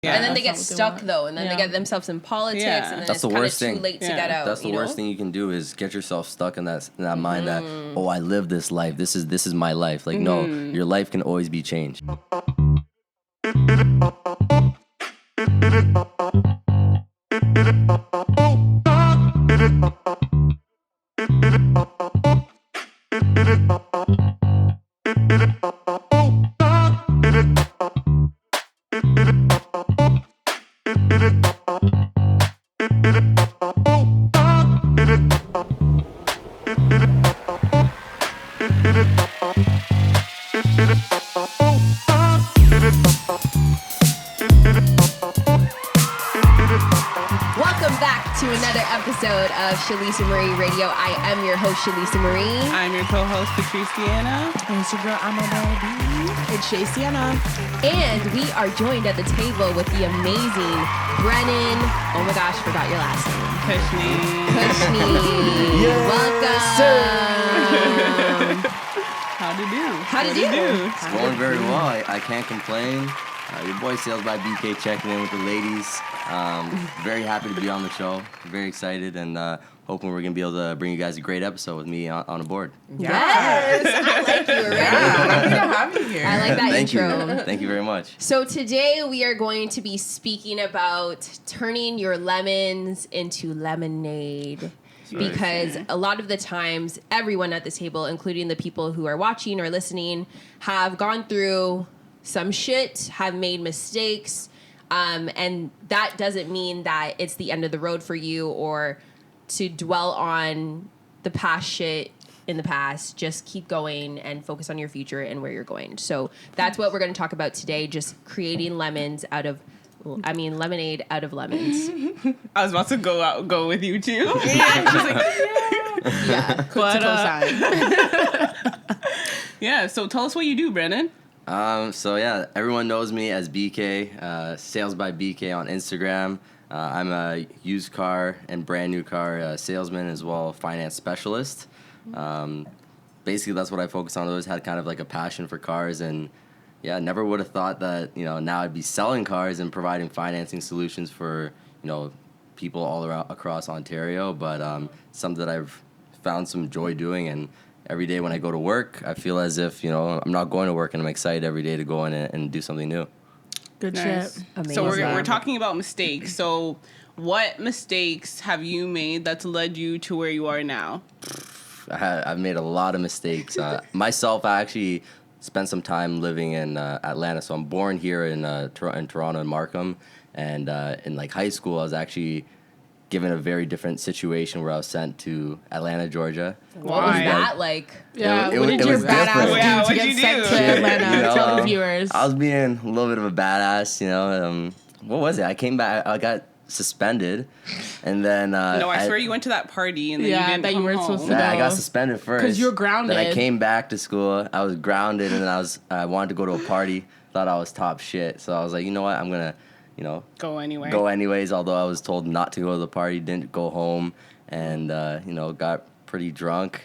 Yeah, and then they get stuck though, and then they get themselves in politics, and then that's it's kind of thing. too late to get out. That's the worst thing you can do is get yourself stuck in that mind that, oh, I live this life. This is my life. Like no, your life can always be changed. Welcome back to another episode of Shalisa Marie Radio. I am your host, Shalisa Marie. I'm your co-host, Patrice Deanna. And it's your girl, I'm a baby. It's Shay Sienna. And we are joined at the table with the amazing Brennan. Oh my gosh, forgot your last name. Kushni. Welcome. How to do? It's going very well. I can't complain. Your boy Sales by BK checking in with the ladies. Very happy to be on the show. Very excited and hoping we're going to be able to bring you guys a great episode with me on a board. Yes, I like you already. Happy to have you here. I like that Thank intro. you. Thank you very much. So today we are going to be speaking about turning your lemons into lemonade. Because a lot of the times, everyone at the table, including the people who are watching or listening, have gone through some shit, have made mistakes, and that doesn't mean that it's the end of the road for you or to dwell on the past shit in the past. Just keep going and focus on your future and where you're going. So that's what we're going to talk about today, just creating lemonade out of lemons. I was about to go with you too. Yeah. Yeah. So tell us what you do, Brennan. Everyone knows me as BK, Sales by BK on Instagram. I'm a used car and brand new car salesman as well, finance specialist. Basically, that's what I focus on. I always had kind of like a passion for cars, and never would have thought that now I'd be selling cars and providing financing solutions for people all around across Ontario. But something that I've found some joy doing, and every day when I go to work, I feel as if, I'm not going to work, and I'm excited every day to go in and do something new. Good Nice. shit. Amazing. So we're talking about mistakes. So what mistakes have you made that's led you to where you are now? I've made a lot of mistakes. Myself, I actually spent some time living in Atlanta. So I'm born here in Toronto, in Markham. And in high school, I was actually given a very different situation where I was sent to Atlanta, Georgia. What was that like? Yeah, It what did was your different. badass do Yeah, to what'd get you sent do? to Atlanta? Tell the viewers. I was being a little bit of a badass, What was it? I came back, I got suspended, and then... No, I swear you went to that party and then you didn't that you come weren't home. supposed to Yeah, I go. got suspended first. 'Cause you were grounded. Then I came back to school. I was grounded, and then I wanted to go to a party. Thought I was top shit. So I was like, you know what? I'm going to, Go anyway. go anyways, although I was told not to go to the party. Didn't go home, and, got pretty drunk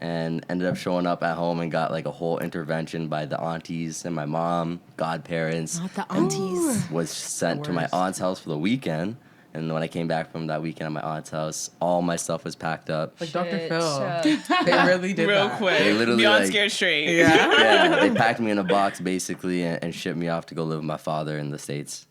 and ended up showing up at home and got a whole intervention by the aunties and my mom, godparents. Not the aunties. Was sent to my aunt's house for the weekend. And when I came back from that weekend at my aunt's house, all my stuff was packed up. Like Dr. Shit, Phil. shit. They really did Real that. quick. They literally, Beyond like- scared straight. Yeah. They packed me in a box basically and shipped me off to go live with my father in the States.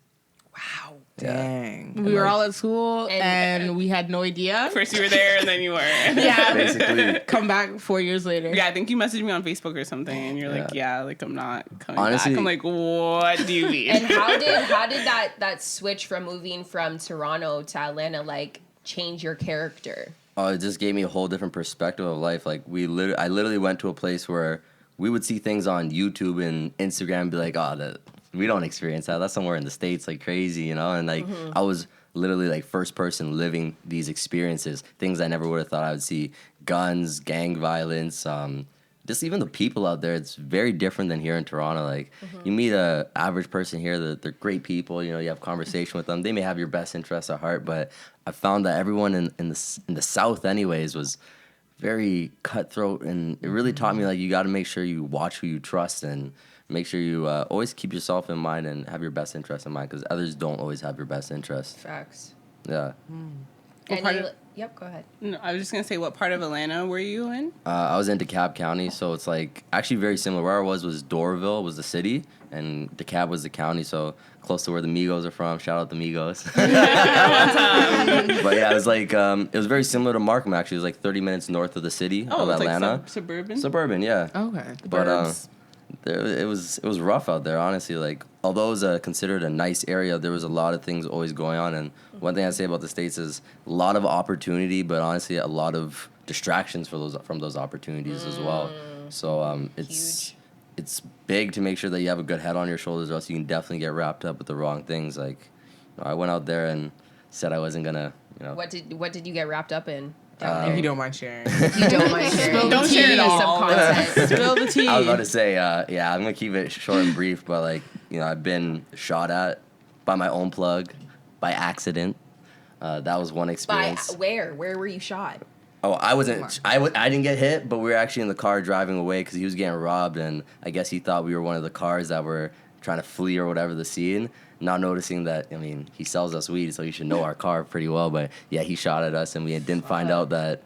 Wow. Yeah. Dang. We were all at school and we had no idea. First you were there and then you weren't. Yeah. Basically. Come back 4 years later. Yeah, I think you messaged me on Facebook or something, and you're like, I'm not coming Honestly- back. I'm like, what do you mean? And how did that switch from moving from Toronto to Atlanta change your character? Oh, it just gave me a whole different perspective of life. I literally went to a place where we would see things on YouTube and Instagram and be like, we don't experience that. That's somewhere in the States, crazy, And I was literally first person living these experiences, things I never would have thought I would see. Guns, gang violence, just even the people out there. It's very different than here in Toronto. You meet a average person here, they're great people. You have conversation with them. They may have your best interests at heart, but I found that everyone in the South, anyways, was very cutthroat, and it really taught me you got to make sure you watch who you trust and make sure you always keep yourself in mind and have your best interest in mind, because others don't always have your best interest. Facts. Yeah. Yep, go ahead. No, I was just gonna say, what part of Atlanta were you in? I was in DeKalb County, so it's like actually very similar. Where I was Doraville was the city, and DeKalb was the county, so close to where the Migos are from. Shout out the Migos. But yeah, it was like it was very similar to Markham. Actually, it was like 30 minutes north of the city of it's Atlanta. like suburban. Suburban, yeah. Okay. But it was rough out there, honestly. Like, although it was considered a nice area, there was a lot of things always going on. And one thing I say about the States is a lot of opportunity, but honestly, a lot of distractions from those opportunities as well. So it's big to make sure that you have a good head on your shoulders, or else you can definitely get wrapped up with the wrong things. Like, I went out there and said I wasn't gonna, What did you get wrapped up in? If you don't mind sharing. If you don't mind sharing. Don't share it all. Some content. Spill the tea. I was about to say, yeah, I'm gonna keep it short and brief, but like, I've been shot at by my own plug, by accident. That was one experience. By where? Where were you shot? Oh, I wasn't. I didn't get hit, but we were actually in the car driving away because he was getting robbed, and I guess he thought we were one of the cars that were trying to flee or whatever the scene. Not noticing that, he sells us weed, so he should know our car pretty well. But yeah, he shot at us, and we didn't find out that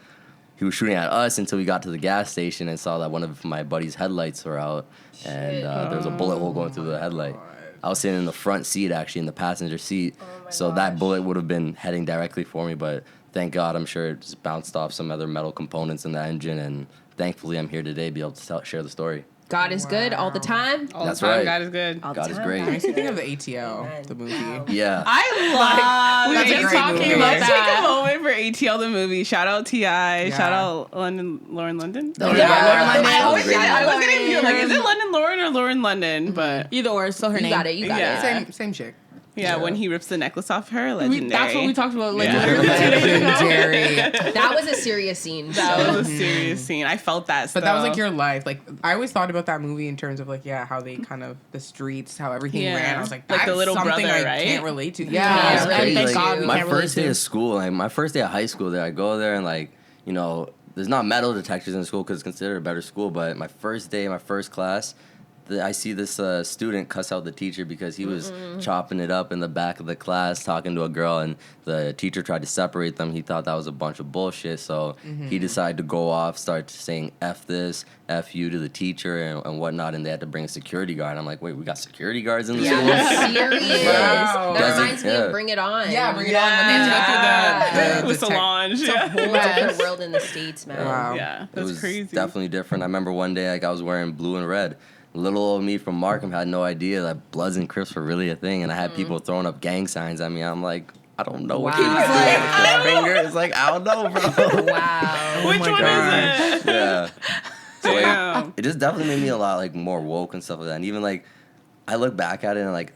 he was shooting at us until we got to the gas station and saw that one of my buddy's headlights were out, and there was a bullet hole going through the headlight. I was sitting in the front seat, actually, in the passenger seat, so that bullet would have been heading directly for me, but thank God, I'm sure it just bounced off some other metal components in the engine, and thankfully I'm here today to be able to share the story. God is good all the time. All That's the time, right. God is good. All the God is time. great. Makes me think of the ATL, Amen. the movie. Yeah. I love That's a great talking movie. about Let's that. Take a moment for ATL the movie. Shout out T.I. Shout out Lauren London. That was Yeah, great. Lauren London. That I was always great. get it. I was Lauren. getting confused. Like, is it London Lauren or Lauren London? But Either or, it's still her You name. got it. You got Yeah. it. Same chick. yeah, when he rips the necklace off her, legendary. That's what we talked about. Yeah. Legendary. That was a serious scene. That was a serious scene. I felt that. But that was like your life. Like, I always thought about that movie in terms of like, how they kind of the streets, how everything Yeah. ran. I was like, Like that's the little something brother, I right? can't relate to. Yeah, It's really crazy. thank Like, God we my can't relate first day to. of school, like my first day of high school there, I go there and like, there's not metal detectors in school because it's considered a better school, but my first day, my first class, I see this student cuss out the teacher because he was chopping it up in the back of the class talking to a girl, and the teacher tried to separate them. He thought that was a bunch of bullshit, so he decided to go off, start saying F this, F you to the teacher and whatnot, and they had to bring a security guard. I'm like, wait, we got security guards in the school? Yeah, serious. Wow. That Doesn't- reminds me yeah. of Bring It On. Yeah, bring it on. When they have to go through with the Solange. It's a Yeah. whole different world in the States, man. Wow. Yeah, It that's was crazy. definitely different. I remember one day, like, I was wearing blue and red. Little old me from Markham had no idea that Bloods and Crips were really a thing, and I had people throwing up gang signs at me. I'm like, I don't know what Wow. he was doing with his finger. It's like, I don't know, bro. Wow. Which my one gosh. is it? Yeah. So, like, Damn. it just definitely made me a lot like more woke and stuff like that. And even like, I look back at it and like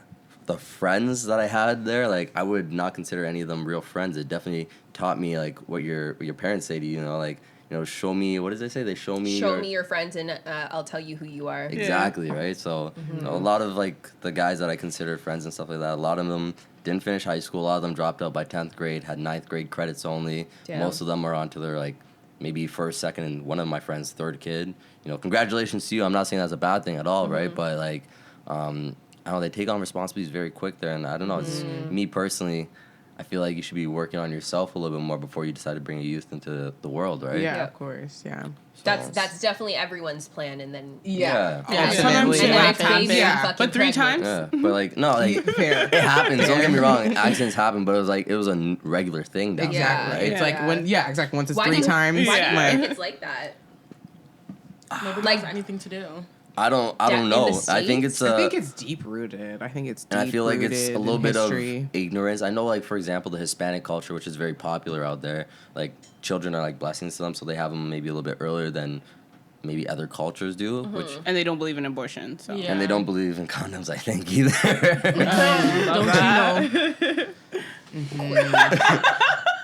the friends that I had there, like I would not consider any of them real friends. It definitely taught me like what your parents say to you, like. Show me, what does they say? They show me your friends and I'll tell you who you are. Exactly, right? So a lot of like the guys that I consider friends and stuff like that, a lot of them didn't finish high school. A lot of them dropped out by 10th grade, had 9th grade credits only. Damn. Most of them are on to their like maybe first, second, and one of my friends' third kid. Congratulations to you. I'm not saying that's a bad thing at all, right? But like, I don't know, they take on responsibilities very quick there. And I don't know, it's me personally, I feel like you should be working on yourself a little bit more before you decide to bring a youth into the world, right? Yeah, Yeah. of course. Yeah. That's definitely everyone's plan, and then Yeah. Yeah, Ultimately. sometimes and it then it's happens. baby Yeah. and fucking But 3 pregnant. times? Yeah, but like no, like Fair. it happens. Don't get me wrong, accidents happen, but it was a regular thing down Exactly. there, right? It's like when, exactly. Once it's Why 3 do you- times, Why do you Yeah. think like, it's like that? Maybe Like- like anything to do. I don't in know. the I think it's I think it's deep rooted. I think it's deep and I feel like it's a little bit history. of ignorance. I know, like for example, the Hispanic culture, which is very popular out there. Like children are like blessings to them, so they have them maybe a little bit earlier than maybe other cultures do. Which And they don't believe in abortion. So and they don't believe in condoms. I think either. Don't you know?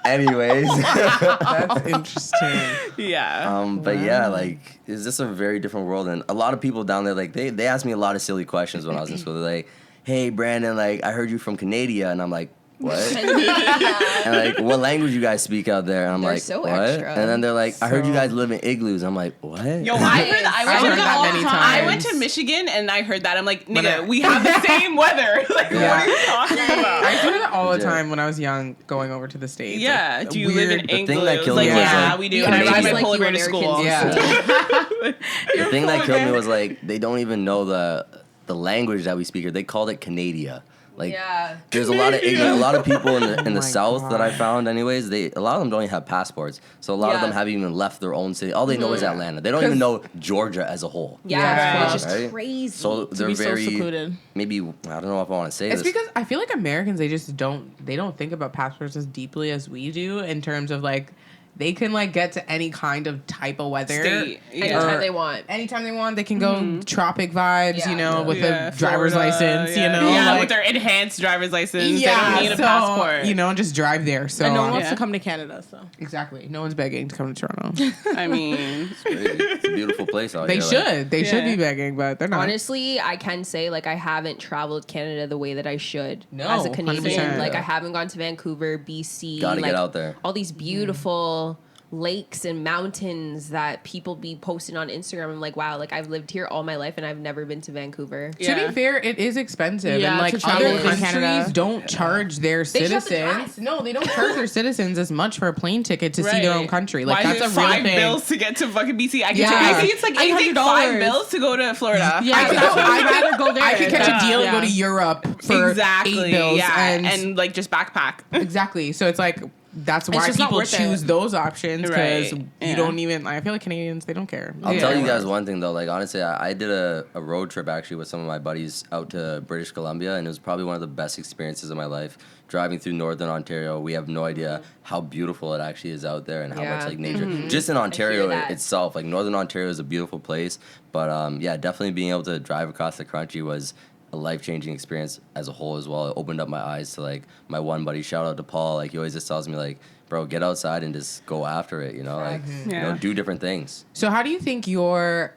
Anyways. That's interesting. Yeah. But yeah, like, it's just a very different world. And a lot of people down there, like, they asked me a lot of silly questions when I was in school. They're like, hey, Brandon, like, I heard you from Canada. And I'm like, what? And like, what language you guys speak out there? And I'm They're like, so what? extra. And then they're like, I heard you So- guys live in igloos. I'm like, what? Yo, I heard that. I've heard that many I went times. to Michigan and I heard that. I'm like, But nigga, we have the same weather. Like, Yeah. what are you talking about? I heard that all the Legit. time when I was young, going over to the States. Yeah, Like, do you live in The thing England? that killed Like, me was, yeah, like, we do. Yeah, And I maybe ride my like polar you bear to school. Americans Yeah. The thing that killed me was like, they don't even know the language that we speak here. They called it Canada. Like, Yeah. there's a lot of ignorant, a lot of people in the Oh my South that I God. found, anyways. A lot of them don't even have passports, so a lot of Yeah. them haven't even left their own city. All they know is Atlanta. They don't even know Georgia as a whole. Yeah, Yeah. it's just Right? crazy. So they're be so very secluded. maybe I don't know if I want to say It's this. because I feel like Americans, they just don't think about passports as deeply as we do in terms of like they can like get to any kind of type of weather State, yeah. Anytime or they want. anytime they want. They can go tropic vibes, Yeah. you know, with Yeah, a driver's Florida, license, yeah. you know, Yeah, like, with their enhanced driver's license. yeah, They don't need a so, passport. you know, and just drive there. So And no one wants Yeah. to come to Canada, so. exactly, no one's begging to come to Toronto. I mean, It's a beautiful place out They here. should, they should Yeah. be begging, but they're not. Honestly, I can say like I haven't traveled Canada the way that I should No, as a Canadian. 100%. Like Yeah. I haven't gone to Vancouver, BC. Gotta like, get out there. All these beautiful lakes and mountains that people be posting on Instagram. I'm like, wow, like I've lived here all my life and I've never been to Vancouver. To Yeah. be fair, it is expensive, Yeah, and to like travel other within countries Canada. don't charge their They just have to citizens. drive. No, they don't charge their citizens as much for a plane ticket to see their own country. Like why that's is a it real $5 thing. bills to get to fucking BC? I can Yeah. I think it's like $5 $800. bills to go to Florida. Yeah, I could, that's go, I'd rather go there. I could catch Yeah. a deal and go Yeah. to Europe for exactly. 8 bills, yeah, and like just backpack. exactly. So it's like that's why just not people worth it. choose those options because Right. you Yeah. don't even. I feel like Canadians, they don't care. I'll Yeah. tell you guys one thing though. Like honestly, I did a road trip actually with some of my buddies out to British Columbia, and it was probably one of the best experiences of my life. Driving through Northern Ontario, we have no idea how beautiful it actually is out there and how Yeah. much like nature. Just in Ontario that. itself, like Northern Ontario is a beautiful place. But yeah, definitely being able to drive across the country was a life-changing experience as a whole as well. It opened up my eyes to like my one buddy. Shout out to Paul. Like he always just tells me like, bro, get outside and just go after it. You know, like you Yeah. know, do different things. So how do you think your,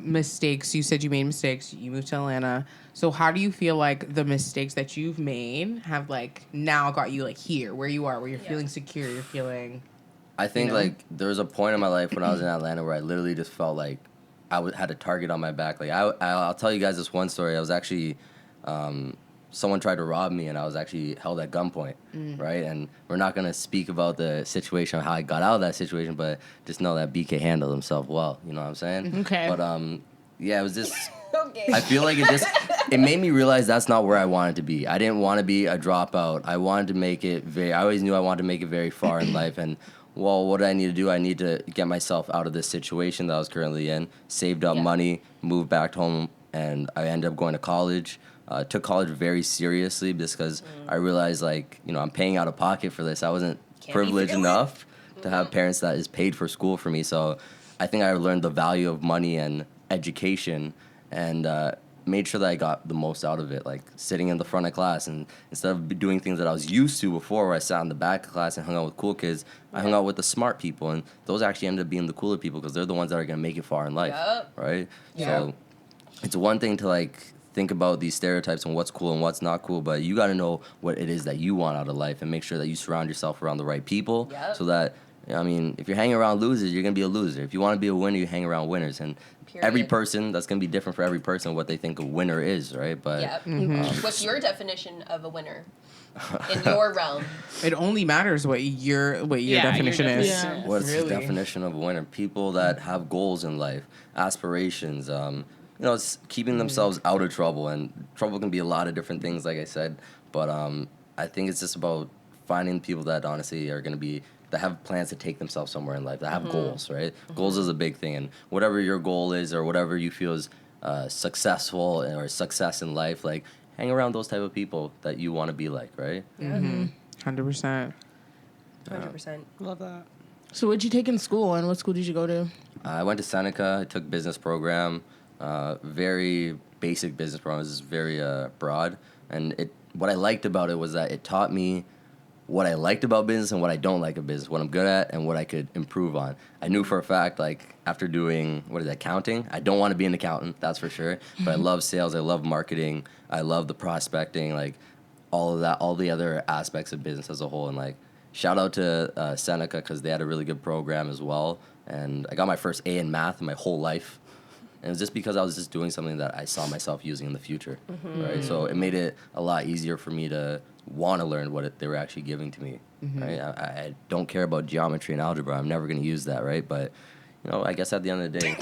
mistakes, you said you made mistakes, you moved to Atlanta. So how do you feel like the mistakes that you've made have like now got you like here, where you are, where you're feeling secure, you're feeling I think know? like there was a point in my life when I was in Atlanta where I literally just felt like had a target on my back. Like I'll tell you guys this one story. I was actually someone tried to rob me and I was actually held at gunpoint, right? And we're not gonna speak about the situation or how I got out of that situation, but just know that BK handled himself well. You know what I'm saying? Okay. But yeah, it was just. Okay. I feel like it made me realize that's not where I wanted to be. I didn't want to be a dropout. I wanted to make it I always knew I wanted to make it very far in life. And, well, what do I need to do? I need to get myself out of this situation that I was currently in, saved up money, moved back home, and I ended up going to college. Took college very seriously just because I realized, like, I'm paying out of pocket for this. I wasn't privileged enough to have parents that is paid for school for me. So I think I learned the value of money and education and made sure that I got the most out of it, like sitting in the front of class. And instead of doing things that I was used to before where I sat in the back of class and hung out with cool kids, I hung out with the smart people. And those actually ended up being the cooler people because they're the ones that are going to make it far in life, Yup. right? Yeah. So it's one thing to, like, think about these stereotypes and what's cool and what's not cool, but you got to know what it is that you want out of life and make sure that you surround yourself around the right people Yep. so that, I mean, if you're hanging around losers, you're going to be a loser. If you want to be a winner, you hang around winners. And every Period. person, that's going to be different for every person what they think a winner is, right? But Yep. What's your definition of a winner in your realm? it only matters what your Yeah, definition your is. definition. what's Really? the definition of a winner? People that have goals in life, aspirations, it's keeping themselves out of trouble. And trouble can be a lot of different things, like I said. But I think it's just about finding people that honestly are going to be, that have plans to take themselves somewhere in life, that have goals, right? Goals is a big thing. And whatever your goal is or whatever you feel is successful or success in life, like, hang around those type of people that you want to be like, right? 100%. 100%. Love that. So what'd you take in school, and what school did you go to? I went to Seneca. I took business program, very basic business program. It was very broad, and what I liked about it was that it taught me what I liked about business and what I don't like of business, what I'm good at and what I could improve on. I knew for a fact, like, after doing, accounting, I don't want to be an accountant, that's for sure, but I love sales, I love marketing, I love the prospecting, like, all of that, all the other aspects of business as a whole. And like, shout out to Seneca because they had a really good program as well. And I got my first A in math in my whole life. And it was just because I was just doing something that I saw myself using in the future, right? So it made it a lot easier for me to want to learn what they were actually giving to me, right? I don't care about geometry and algebra. I'm never going to use that, right? But, I guess at the end of the day,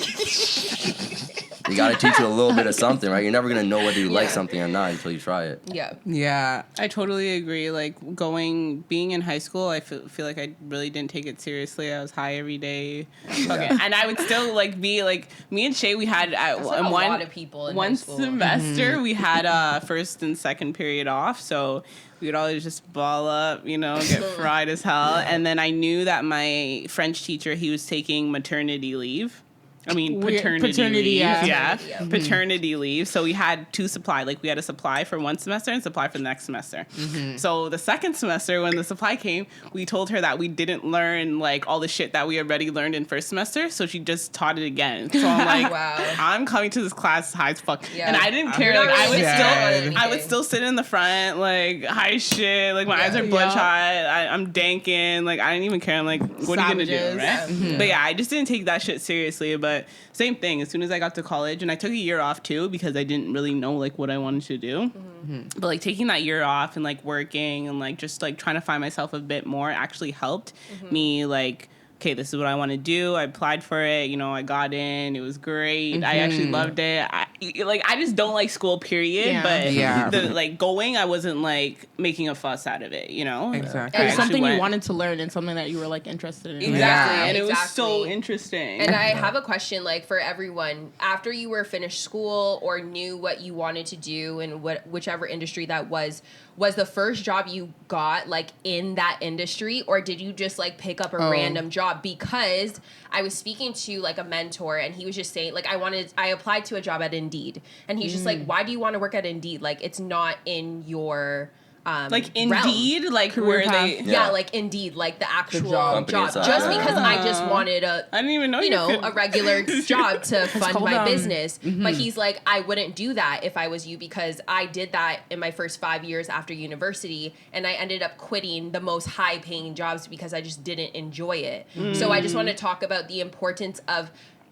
you got to teach you a little bit of something, right? You're never going to know whether you like something or not until you try it. Yeah. Yeah. I totally agree. Like being in high school, I feel like I really didn't take it seriously. I was high every day. Okay. And I would still be me and Shay, we had That's like a lot of people in high one school. semester, we had first and second period off. So we would always just ball up, get fried as hell. And then I knew that my French teacher, he was taking maternity leave. I mean, paternity leave. yeah. Paternity leave. So we had two supply. We had a supply for one semester and supply for the next semester. So the second semester, when the supply came, we told her that we didn't learn, all the shit that we already learned in first semester. So she just taught it again. So I'm like, Wow. I'm coming to this class high as fuck. Yeah. And I didn't care. You're not I really would doing I would anything. still sit in the front, high shit. My eyes are bloodshot. I'm danking. I didn't even care. I'm like, what are you going to do, Savages. right? But yeah, I just didn't take that shit seriously. But same thing. As soon as I got to college, and I took a year off too because I didn't really know what I wanted to do. But taking that year off and working and just trying to find myself a bit more actually helped me okay, this is what I want to do. I applied for it. I got in. It was great. I actually loved it. I just don't like school, period. Yeah. But Yeah. the going, I wasn't making a fuss out of it. Exactly. I It's actually something you went- wanted to learn and something that you were interested in. Exactly, Yeah. and it was so Exactly. interesting. And I have a question, for everyone. After you were finished school or knew what you wanted to do and whichever industry that was the first job you got in that industry, or did you just pick up a random job? Because I was speaking to a mentor, and he was just saying I applied to a job at Indeed, and he's just why do you want to work at Indeed? It's not in your Indeed, Career where path. they. Yeah, Indeed, the actual job. Company job. itself, Just yeah. because I just wanted I didn't even know could- a regular job to fund called, my business. But he's like, I wouldn't do that if I was you, because I did that in my first 5 years after university, and I ended up quitting the most high paying jobs because I just didn't enjoy it. So I just want to talk about the importance of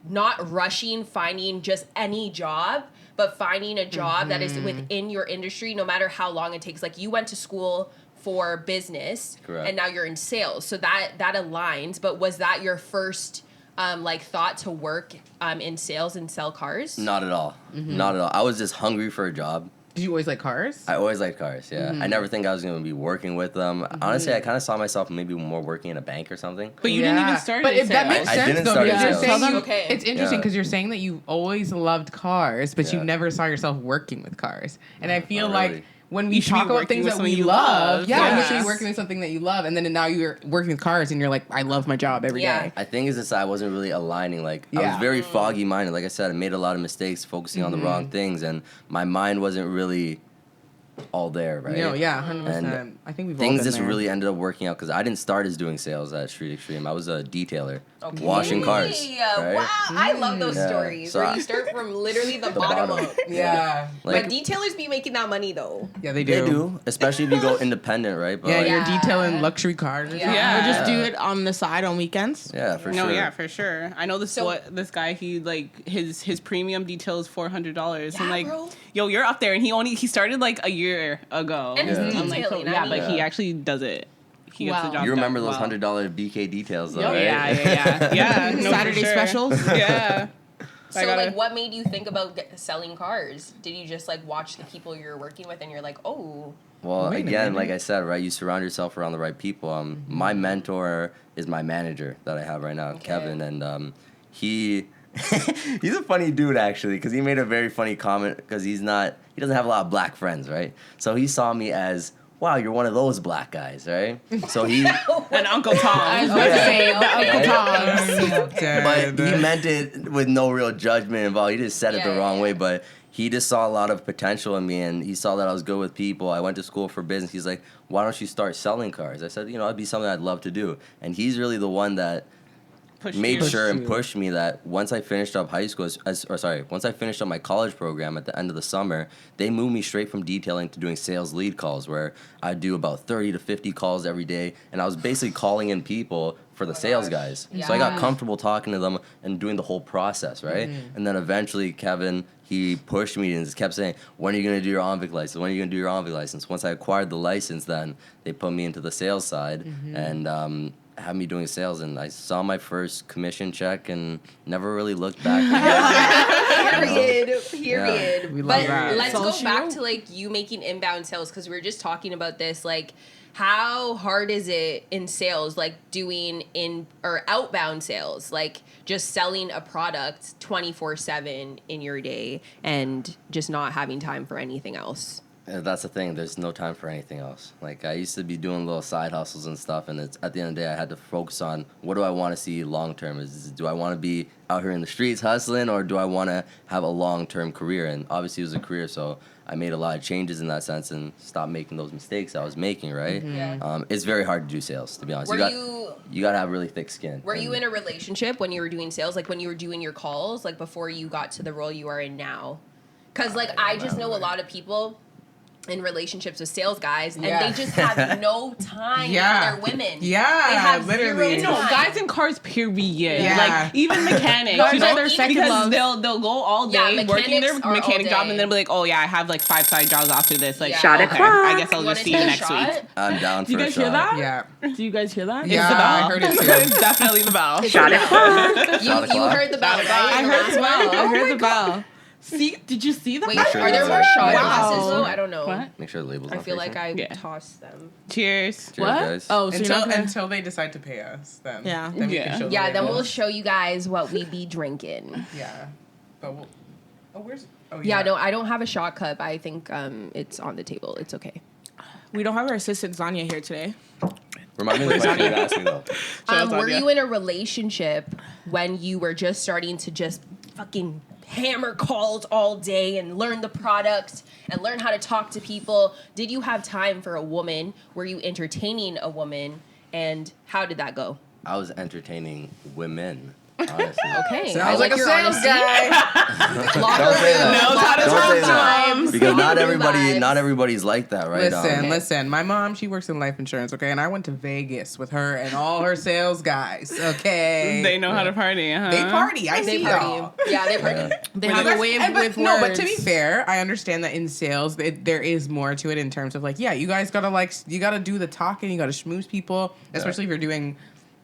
not rushing finding just any job, but finding a job that is within your industry, no matter how long it takes. You went to school for business, Correct. and now you're in sales, so that aligns. But was that your first thought to work in sales and sell cars? Not at all. Not at all. I was just hungry for a job. Did you always like cars? I always liked cars, yeah. I never think I was going to be working with them. Honestly, I kind of saw myself maybe more working in a bank or something. But you didn't even start. But in if that sales. makes I sense, didn't though, start in because you're sales. saying Okay. it's interesting Yeah. because you're saying that you've always loved cars, but you Yeah. never saw yourself working with cars. And I feel Not like really. when we You should be talk about working things with that something we you love, love. yeah, you Yes. should be working with something that you love, and then now you're working with cars, and you're like, I love my job every day. Yeah. I think it's just I wasn't really aligning. I Yeah. was very foggy minded. Like I said, I made a lot of mistakes focusing on the wrong things, and my mind wasn't really all there, right? No, yeah, 100%. And I think we've all Things been just there. really ended up working out because I didn't start as doing sales at Street Extreme. I was a detailer, washing cars. Right? Wow, I love those Yeah. stories So where I- you start from literally the, The bottom bottom. up. Yeah. Like, But detailers be making that money though. Yeah, they they do. do, especially if you go independent, right? But Yeah, like, you're Yeah. detailing luxury cars. Yeah. Yeah. Or just do it on the side on weekends. yeah, for No, sure. yeah, for sure. I know this So- this guy. He his premium detail is $400. Yeah, and bro. yo, you're up there. And he started a year ago. And it's Yeah. I'm detailing. yeah, I but mean, he actually does it. He gets the Wow. job You remember done those well. $100 BK details, though, Oh, right? yeah. Yeah, no, for Saturday sure. specials? Yeah. I So gotta- what made you think about selling cars? Did you just watch the people you're working with and you're like, oh, Well, Wait a again, minute. like I said, right, you surround yourself around the right people. My mentor is my manager that I have right now, Okay. Kevin, and he he's a funny dude actually because he made a very funny comment because he doesn't have a lot of black friends, right? So he saw me as, wow, you're one of those black guys, right? So he, And Uncle Tom. I was about to say the Uncle Tom's. but he meant it with no real judgment involved. He just said it the Yeah, wrong yeah. way, but he just saw a lot of potential in me, and he saw that I was good with people. I went to school for business. He's like, why don't you start selling cars? I said, it'd be something I'd love to do. And he's really the one that made sure and you. pushed me that once I finished up high school, once I finished up my college program at the end of the summer, they moved me straight from detailing to doing sales lead calls, where I do about 30 to 50 calls every day, and I was basically calling in people for the sales guys. So I got comfortable talking to them and doing the whole process, right? And then eventually Kevin, he pushed me and just kept saying, when are you going to do your ONVIC license? When are you going to do your ONVIC license? Once I acquired the license, then they put me into the sales side and had me doing sales, and I saw my first commission check and never really looked back. Period. We love But that. let's go Social. back to like you making inbound sales, because we were just talking about this. Like, how hard is it in sales, like doing outbound sales, like just selling a product 24/7 in your day and just not having time for anything else? That's the thing. There's no time for anything else. Like, I used to be doing little side hustles and stuff, and it's at the end of the day, I had to focus on what do I want to see long term. Do I want to be out here in the streets hustling, or do I want to have a long term career? And obviously, it was a career, so I made a lot of changes in that sense and stopped making those mistakes I was making. Right? Yeah. It's very hard to do sales, to be honest. You got to have really thick skin. Were you in a relationship when you were doing sales, like when you were doing your calls, like before you got to the role you are in now? Because like I just know a lot of people in relationships with sales guys, and they just have no time for their women. Yeah, they have literally. zero No, time. guys in cars, period. Yeah. Like, even mechanics, Cars you know, are their second because love. they'll go all Yeah, day working their mechanics are all mechanic job, day. and then be like, oh yeah, I have like 5 side jobs after this. Like, Yeah. Shot okay, I guess I'll You wanna just see you take a next shot? week. I'm down for Do you a guys shot. hear that? Yeah. Do you guys hear that? Yeah, the bell. I heard it too. It's definitely the bell. Shot You o'clock? heard the bell, right? I The heard last the bell. one? I heard the bell. See, did you see that? Wait, sure are there that's more it. shot Wow. glasses though? I don't know. What? Make sure the label's I not feel like facing. I Yeah. tossed them. Cheers. Cheers, What? guys. Oh, so you're not gonna... Until they decide to pay us, then Yeah. then we Yeah. can show the Yeah, then labels. we'll show you guys what we be drinking. Yeah, but we'll. Oh, where's? Oh, Yeah, no, I don't have a shot cup. I think it's on the table. It's okay. We don't have our assistant Zanya here today. Remind me of the question you asked me, though. Were Zanya. you in a relationship when you were just starting to just fucking hammer calls all day and learn the product and learn how to talk to people? Did you have time for a woman? Were you entertaining a woman? And how did that go? I was entertaining women, honestly. Okay. Sounds I like a your sales honesty. guy. Locker Don't say room, that. Knows how to Don't talk say to that. him. Because Vibes. not everybody's like that, right? Listen. My mom, she works in life insurance, okay? And I went to Vegas with her and all her sales guys, okay? They know how to party, huh? They party. I They see party. y'all. Yeah, they party. Yeah. They have a way of with no, words. but to be fair, I understand that in sales, there is more to it in terms of like, yeah, you guys gotta you gotta do the talking, you gotta schmooze people, especially if you're doing,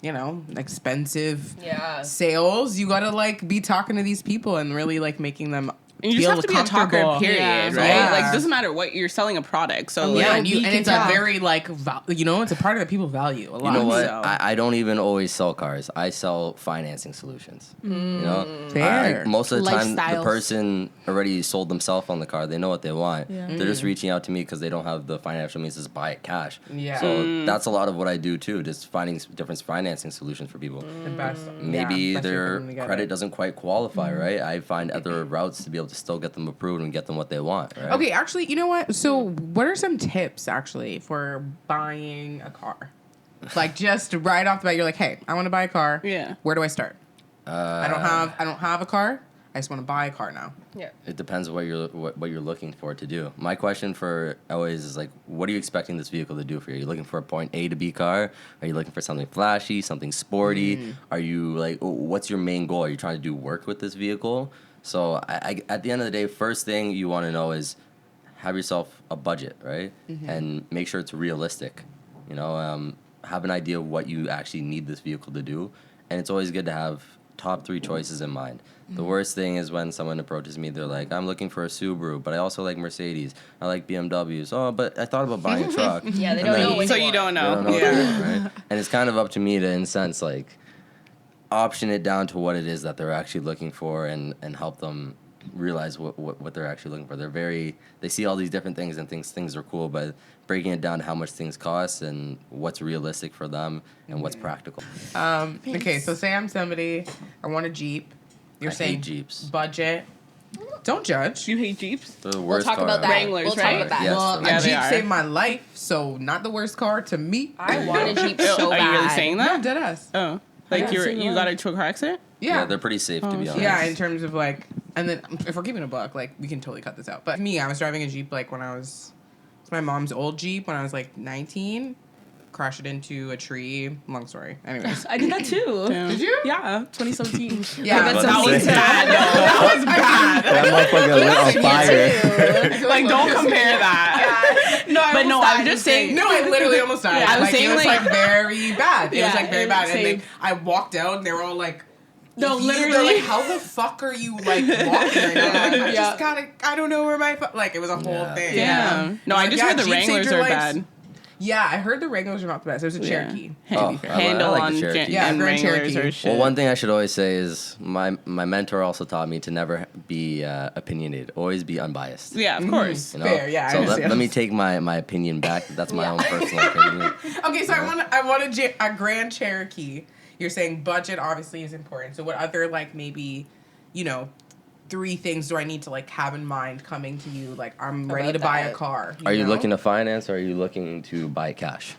you know, expensive Yeah. sales. You gotta like be talking to these people and really like making them And you just feel have to be a talker, comfortable. period, Yeah. right? Yeah. Like, doesn't matter what you're selling a product. So, like, Yeah, we and can it's talk. a very like, you know, it's a part of that people value a lot. You know what? So- I don't even always sell cars. I sell financing solutions. You know, Fair. most of the time, the Lifestyles. person already sold themselves on the car. They know what they want. Yeah. They're just reaching out to me because they don't have the financial means to just buy it cash. Yeah. So that's a lot of what I do too. Just finding different financing solutions for people. The best. Maybe Yeah, especially their putting them together. credit doesn't quite qualify, right? I find other routes to be able to still get them approved and get them what they want, right? Okay, actually, you know what? So, what are some tips actually for buying a car? Like, just right off the bat, you're like, "Hey, I want to buy a car. Yeah. Where do I start? I don't have a car. I just want to buy a car now." Yeah. It depends what you're looking for to do. My question for always is like, what are you expecting this vehicle to do for you? Are you looking for a point A to B car? Are you looking for something flashy, something sporty? Are you like, what's your main goal? Are you trying to do work with this vehicle? So I at the end of the day, first thing you want to know is have yourself a budget, right? And make sure it's realistic. You know, have an idea of what you actually need this vehicle to do. And it's always good to have top 3 choices in mind. The worst thing is when someone approaches me, they're like, I'm looking for a Subaru, but I also like Mercedes. I like BMWs. Oh, but I thought about buying a truck. Yeah, they And don't then- know what so they you want. don't they know. don't know what they want, right? And it's kind of up to me to, in a sense, like, option it down to what it is that they're actually looking for and help them realize what they're actually looking for. They see all these different things and things are cool, but breaking it down to how much things cost and what's realistic for them and what's practical. Okay, so say I'm somebody, I want a Jeep. You're I saying hate Jeeps. budget. Don't judge. You hate Jeeps? They're the We'll worst talk car about that. ever. Wranglers, We'll talk right? about that. Yes, Well, they're Yeah, a they Jeep are. saved my life, so not the worst car to me. I want a Jeep so Are bad. you really saying No, that? deadass. Oh. Like Yeah, you got into a car accident? Yeah, they're pretty safe, to be honest. Yeah, in terms of like, and then if we're keeping a buck, like we can totally cut this out. But me, I was driving a Jeep like when it's my mom's old Jeep when I was like 19. Crashed it into a tree. Long story. Anyways. I did that too. Did you? Yeah, 2017. Yeah, But That was say- bad. That was bad. That motherfucker lit on fire. Like, don't compare that. No, But no, I'm just saying. No, I literally almost died. Yeah, I was saying, it was like- very bad. It Yeah, was like very it bad. was And same. then I walked out and they were all like, No, they're literally. like, how the fuck are you like walking right now? I'm like, I just gotta, I don't know where my, like, it was a whole Yeah. thing. Yeah. No, I just heard the Jeep saved Wranglers your are lives. bad. Yeah, I heard the Wranglers are not the best. It was a Cherokee. Oh, Handle I like on the Cherokee. Yeah, and Grand Wranglers Cherokee. are shit. Well, one thing I should always say is my mentor also taught me to never be opinionated. Always be unbiased. Yeah, of course. You know? Fair, yeah, I So understand. let me take my opinion back. That's my own personal opinion. Okay, so I want a Grand Cherokee. You're saying budget obviously is important. So what other like maybe, 3 things do I need to like have in mind coming to you? Like I'm ready to About buy a that. car. Are you know? looking to finance or are you looking to buy cash?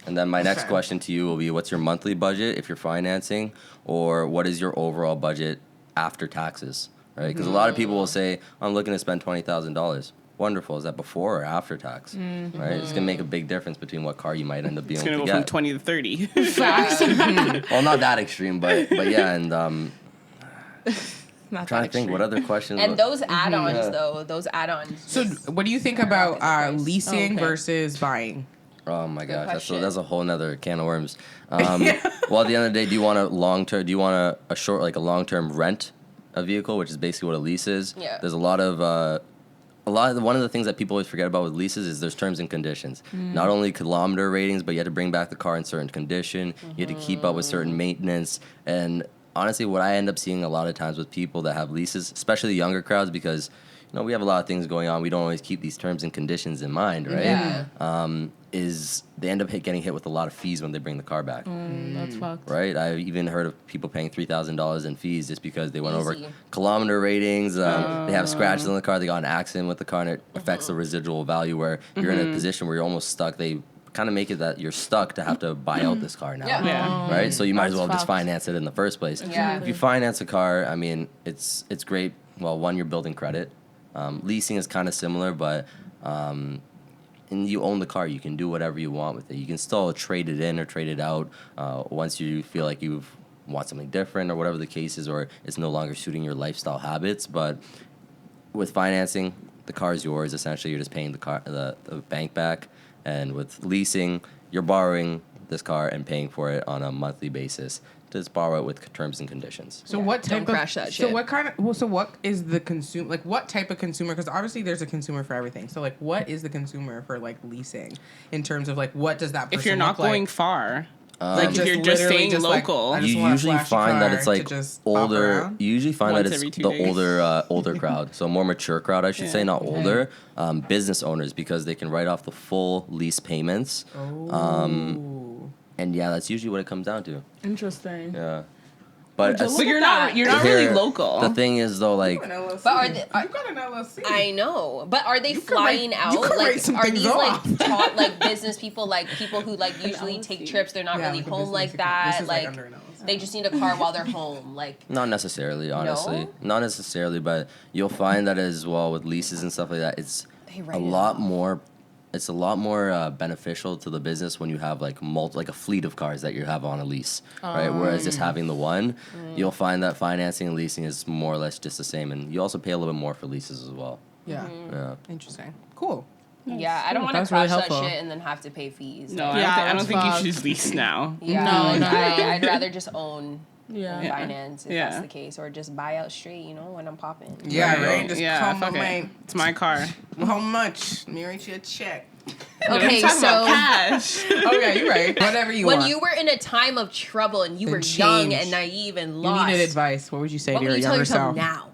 And then my next Okay. question to you will be, what's your monthly budget if you're financing, or what is your overall budget after taxes? Right? Because a lot of people will say, I'm looking to spend $20,000. Wonderful. Is that before or after tax? Right? It's gonna make a big difference between what car you might end up being It's able gonna to go from get. 20 to 30. Well, not that extreme, but yeah. And I'm Not trying that to think what extreme. other questions. And those add-ons, Yeah. though, those add-ons. So just- what do you think about Price. leasing Okay. versus buying? Oh my gosh, question. that's a whole nother can of worms. Well, at the end of the day, do you want a long term? Do you want a short, like a long term rent a vehicle, which is basically what a lease is? Yeah. There's one of the things that people always forget about with leases is there's terms and conditions. Not only kilometer ratings, but you have to bring back the car in certain condition. You have to keep up with certain maintenance. And honestly, what I end up seeing a lot of times with people that have leases, especially the younger crowds, because we have a lot of things going on. We don't always keep these terms and conditions in mind, right? Yeah. Is they end up getting hit with a lot of fees when they bring the car back. That's fucked. Right? I've even heard of people paying $3,000 in fees just because they went over Easy. kilometer ratings. They have scratches on the car. They got in an accident with the car, and it affects the residual value. Where you're in a position where you're almost stuck. They kind of make it that you're stuck to have to buy out this car now. Yeah. Right? So you might as well That's just fucked. finance it in the first place. Yeah. If you finance a car, I mean, it's great. Well, one, you're building credit. Leasing is kind of similar, but. And you own the car, you can do whatever you want with it. You can still trade it in or trade it out once you feel like you want something different or whatever the case is, or it's no longer suiting your lifestyle habits. But with financing, the car is yours. Essentially, you're just paying the bank back. And with leasing, you're borrowing this car and paying for it on a monthly basis. Just borrow it with terms and conditions. So what Don't type crash that So shit. what kind of? Well, so what is the consumer? Like what type of consumer? Because obviously there's a consumer for everything. So like, what is the consumer for like leasing in terms of like what does that person If you're not look going like? far, like if you're just literally staying just, like, local. I just You want a usually flashy find that car it's to like just bop older. around. You usually find Once that every it's 2 the days. older crowd, so more mature crowd, I should say, not older. Business owners, because they can write off the full lease payments. Oh. And yeah, that's usually what it comes down to. Interesting. Yeah. But Just But look you're at not that. you're not here, really local. The thing is though, like An LLC. But are they- you got an LLC? I know, but are they You could write- flying you out? could Like, write some are things these off. like taught like business people, like people who like usually LLC. take trips? They're not Yeah, really like a home business like account. that. This is, Like under an LLC. they just need a car while they're home. Like not necessarily, honestly. No? Not necessarily, but you'll find that as well with leases and stuff like that. It's They write a it lot off. more. It's a lot more beneficial to the business when you have like like a fleet of cars that you have on a lease, right? Whereas just having the one, you'll find that financing and leasing is more or less just the same, and you also pay a little bit more for leases as well. Yeah. Yeah. Interesting. Cool. yeah, I don't want to That's really crash that helpful. shit and then have to pay fees. no, Like, I Yeah, don't think you that's should just lease now. yeah, No, like, no. I'd rather just own Yeah. Yeah. finance if Yeah. that's the case, or just buy out straight. When I'm popping. Yeah, Right. right. Just yeah, come fuck on, it. my. It's my car. How much? Let me write you a check. Okay, Talk about so cash. Okay, you're right. Whatever you when want. you were in a time of trouble and you Then were young change. and naive and You lost, needed advice. What would you say what to would your you tell younger yourself self? now?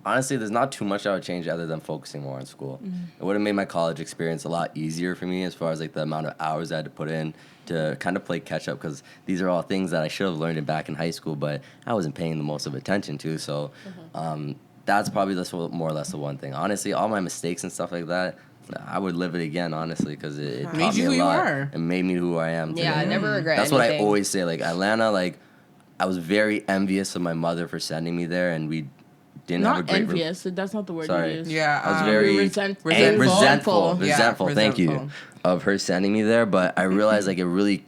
Honestly, there's not too much I would change other than focusing more on school. It would have made my college experience a lot easier for me as far as like the amount of hours I had to put in to kind of play catch up, because these are all things that I should have learned back in high school, but I wasn't paying the most of attention to. So that's probably more or less the one thing. Honestly, all my mistakes and stuff like that, I would live it again, honestly, because it Made taught me you a who you lot. are. It made me who I am today. Yeah, I never regret That's what I anything. always say. Like, Atlanta, like, I was very envious of my mother for sending me there, and we didn't have a Not great... envious. That's not the word Sorry. you use. Yeah, I was very resentful. resentful. Yeah, Thank you, resentful. of her sending me there. But I realized like it really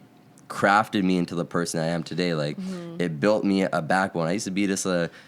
crafted me into the person I am today. Like it built me a backbone. I used to be this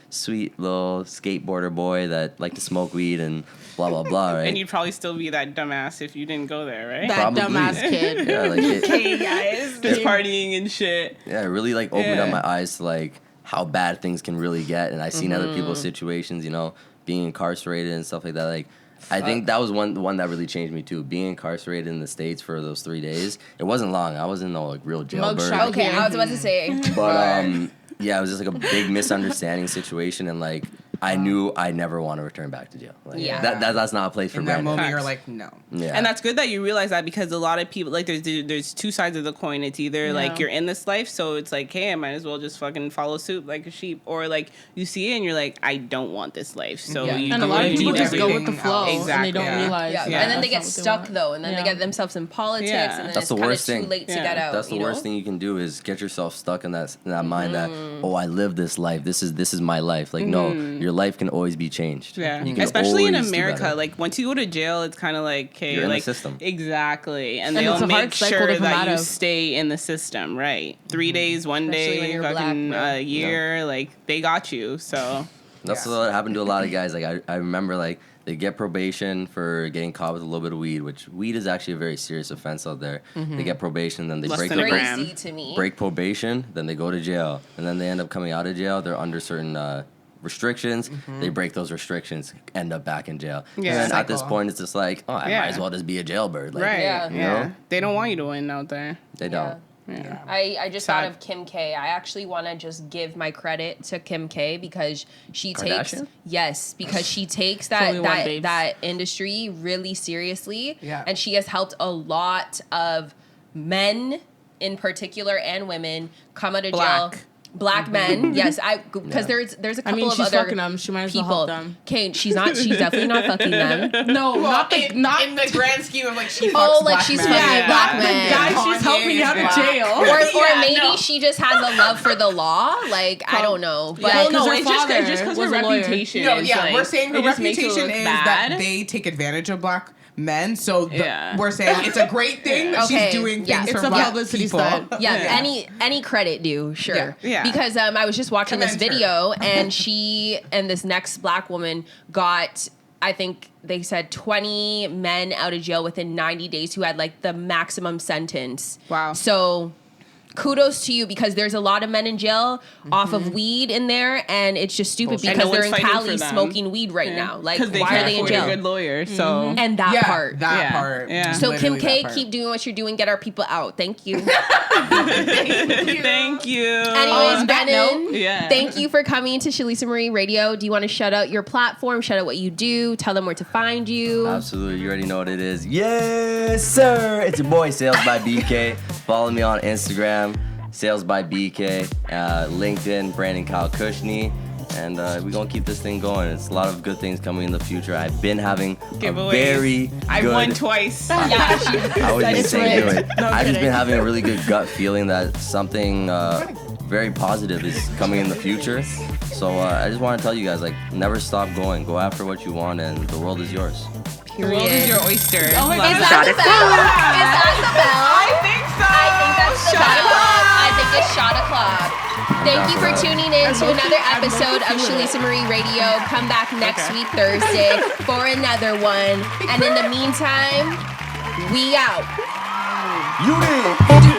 sweet little skateboarder boy that liked to smoke weed and blah blah blah. Right? And you'd probably still be that dumbass if you didn't go there, right? That Probably. dumbass kid. Yeah, like it, Hey guys, just partying and shit. yeah, it really like opened up Yeah. my eyes to like how bad things can really get. And I seen other people's situations, you know, being incarcerated and stuff like that. Like I think that was the one that really changed me too. Being incarcerated in the States for those 3 days. It wasn't long. I wasn't no like real jailbird. Mugshot. Okay, I was about to say. But yeah, it was just like a big misunderstanding situation, and like I knew I never want to return back to jail. Like, Yeah. that's not a place for In that Brandon. moment, you're Facts. like, no. Yeah, And that's good that you realize that, because a lot of people, like, there's two sides of the coin. It's either like you're in this life, so it's like, hey, I might as well just fucking follow suit like a sheep, or like you see it and you're like, I don't want this life. So Yeah. you And a do lot it of people and just you go do with the it. flow, Exactly. and they don't Yeah. realize. Yeah. Yeah. And then they get that's not what stuck they though, and then they Yeah. get themselves in politics, Yeah. and then That's it's the kind of worst too thing. late to Yeah. get out. that's the you worst know? thing you can do is get yourself stuck in that mind that I live this life. This is my life. Like no, your life can always be changed. Yeah, You can especially in always do America. better. Like once you go to jail, it's kind of like, okay, You're in the like system. exactly, and And they'll it's a hard make cycle sure to come that out you of. stay in the system, right? 3 days, one Especially when day, you're fucking black, bro. a year, like they got you. So That's Yeah. what happened to a lot of guys. Like I remember like they get probation for getting caught with a little bit of weed, which weed is actually a very serious offense out there. They get probation, then they Less break than a the gram. Crazy to me. break probation, then they go to jail, and then they end up coming out of jail. They're under certain restrictions. They break those restrictions, end up back in jail. Yeah. And then at this Cycle. point, it's just like, oh, I Yeah. might as well just be a jailbird. Like, right, Yeah. yeah, You know? they don't want you to win out there. They don't. Yeah. I just Sad. thought of Kim K. I actually want to just give my credit to Kim K because she takes Kardashian? because she takes only one, that babes. that industry really seriously. Yeah. And she has helped a lot of men in particular and women come out of jail. Black. Black men, yes, because there's a couple I mean, of she's other fucking them. She might as well people. help them. Kate, she's definitely not fucking them. No, not the in the grand scheme of like she fucks Oh, like black she's men. fucking Yeah. black The men. guy Kanye she's helping is out of black. jail. or Yeah, maybe no. she just has a love for the law. Like I don't know, but Yeah, Well, no, her it's just father because was her a lawyer. reputation. No, is yeah, like, we're saying her it just makes it reputation look is bad. that they take advantage of black men. So Yeah. we're saying it's a great thing that Okay, she's doing yeah. things It's for a black publicity people. stunt. yeah, any credit due, sure. Yeah. Yeah. Because I was just watching this Commend her. video, and she and this next black woman got, I think they said 20 men out of jail within 90 days who had like the maximum sentence. Wow. So kudos to you, because there's a lot of men in jail off of weed in there, and it's just stupid And because no they're one's in fighting Cali for them. smoking weed right now. Like, Because they why can't are they in afford jail? a good lawyer. So And that Yeah, part. that Yeah. part. Yeah. So Kim Literally K, that part. keep doing what you're doing. Get our people out. Thank you. thank you. Anyways, On that Brennan, note, yeah. thank you for coming to Shalisa Marie Radio. Do you want to shout out your platform, shout out what you do, tell them where to find you? Absolutely, you already know what it is. Yes, sir. It's your boy Sales by BK. Follow me on Instagram, Sales by BK, LinkedIn, Brandon Kyle Kushney, and we're gonna keep this thing going. It's a lot of good things coming in the future. I've been having Giveaways. a very I good. won twice. Yeah, she- I was just saying, do it. No I've just kidding. been having a really good gut feeling that something very positive is coming in the future. So I just want to tell you guys, like, never stop going. Go after what you want, and the world is yours. The world is your oyster. Oh my Love God. Is it. that the bell? Is that the bell? I think so. I think that's the Shot bell. o'clock. I think it's shot o'clock. Thank you for tuning in to another episode of Shalisa Marie Radio. Come back next week, Thursday, for another one. And in the meantime, we out. You did.